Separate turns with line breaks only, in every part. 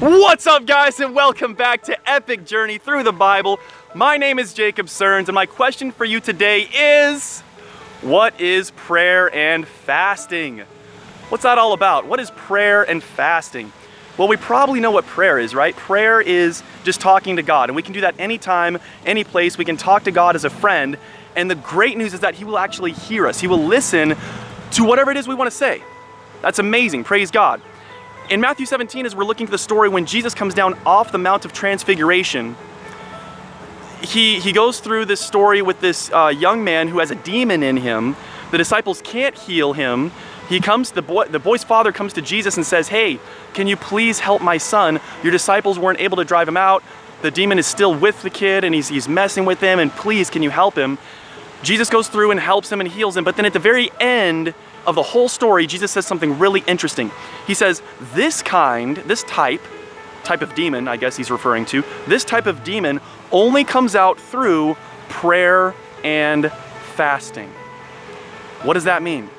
What's up, guys, and welcome back to Epic Journey Through the Bible. My name is Jacob Serns, and my question for you today is, what is prayer and fasting? What's that all about? What is prayer and fasting? Well, we probably know what prayer is, right? Prayer is just talking to God, and we can do that anytime, any place. We can talk to God as a friend, and the great news is that He will actually hear us. He will listen to whatever it is we want to say. That's amazing. Praise God. In Matthew 17, as we're looking at the story when Jesus comes down off the Mount of Transfiguration, he goes through this story with this young man who has a demon in him. The disciples can't heal him. The boy's father comes to Jesus and says, "Hey, can you please help my son? Your disciples weren't able to drive him out. The demon is still with the kid and he's messing with him, and please, can you help him?" Jesus goes through and helps him and heals him, but then at the very end of the whole story, Jesus says something really interesting. He says, this type of demon, I guess he's referring to, this type of demon only comes out through prayer and fasting. What does that mean?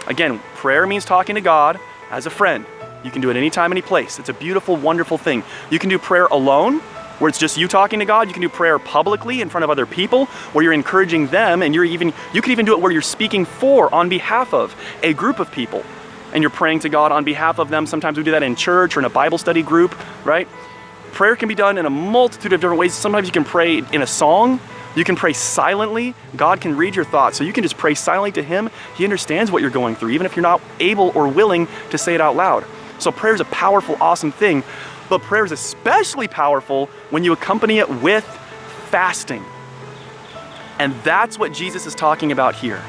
Again, prayer means talking to God as a friend. You can do it anytime, any place. It's a beautiful, wonderful thing. You can do prayer alone, where it's just you talking to God. You can do prayer publicly in front of other people, where you're encouraging them, and you can even do it where you're speaking on behalf of a group of people, and you're praying to God on behalf of them. Sometimes we do that in church or in a Bible study group, right? Prayer can be done in a multitude of different ways. Sometimes you can pray in a song. You can pray silently. God can read your thoughts, so you can just pray silently to Him. He understands what you're going through, even if you're not able or willing to say it out loud. So prayer is a powerful, awesome thing. But prayer is especially powerful when you accompany it with fasting. And that's what Jesus is talking about here.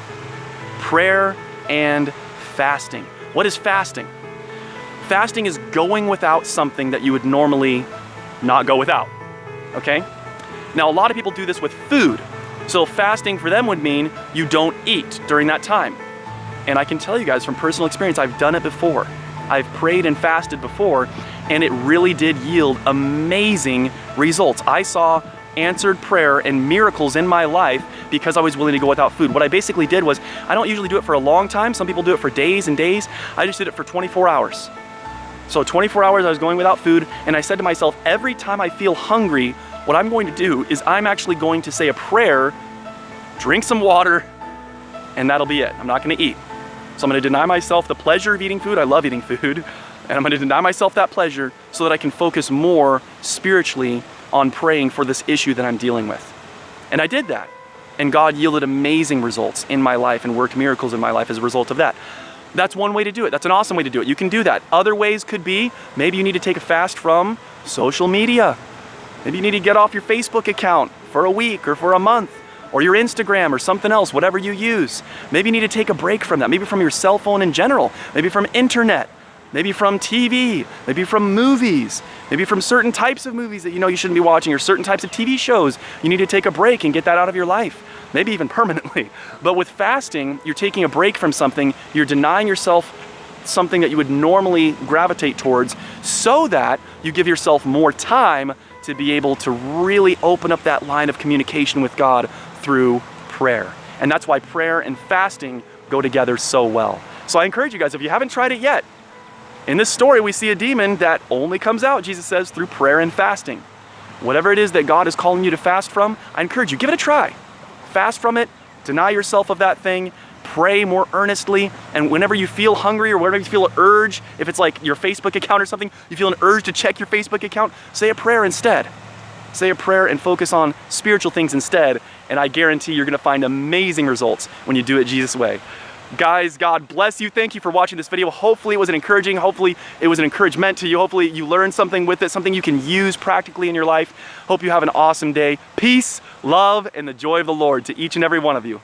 Prayer and fasting. What is fasting? Fasting is going without something that you would normally not go without, okay? Now, a lot of people do this with food. So fasting for them would mean you don't eat during that time. And I can tell you guys from personal experience, I've done it before. I've prayed and fasted before, and it really did yield amazing results. I saw answered prayer and miracles in my life because I was willing to go without food. What I basically did was, I don't usually do it for a long time. Some people do it for days and days. I just did it for 24 hours. So 24 hours I was going without food, and I said to myself, every time I feel hungry, what I'm going to do is I'm actually going to say a prayer, drink some water, and that'll be it. I'm not gonna eat. So I'm gonna deny myself the pleasure of eating food. I love eating food. And I'm gonna deny myself that pleasure so that I can focus more spiritually on praying for this issue that I'm dealing with. And I did that. And God yielded amazing results in my life and worked miracles in my life as a result of that. That's one way to do it. That's an awesome way to do it. You can do that. Other ways could be, maybe you need to take a fast from social media. Maybe you need to get off your Facebook account for a week or for a month, or your Instagram or something else, whatever you use. Maybe you need to take a break from that. Maybe from your cell phone in general. Maybe from internet. Maybe from TV. Maybe from movies. Maybe from certain types of movies that you know you shouldn't be watching, or certain types of TV shows. You need to take a break and get that out of your life. Maybe even permanently. But with fasting, you're taking a break from something. You're denying yourself something that you would normally gravitate towards, so that you give yourself more time to be able to really open up that line of communication with God through prayer. And that's why prayer and fasting go together so well. So I encourage you guys, if you haven't tried it yet, in this story we see a demon that only comes out, Jesus says, through prayer and fasting. Whatever it is that God is calling you to fast from, I encourage you, give it a try. Fast from it, deny yourself of that thing, pray more earnestly, and whenever you feel hungry or whenever you feel an urge, if it's like your Facebook account or something, you feel an urge to check your Facebook account, say a prayer instead. Say a prayer and focus on spiritual things instead, and I guarantee you're gonna find amazing results when you do it Jesus' way. Guys, God bless you. Thank you for watching this video. Hopefully it was encouraging. Hopefully it was an encouragement to you. Hopefully you learned something with it, something you can use practically in your life. Hope you have an awesome day. Peace, love, and the joy of the Lord to each and every one of you.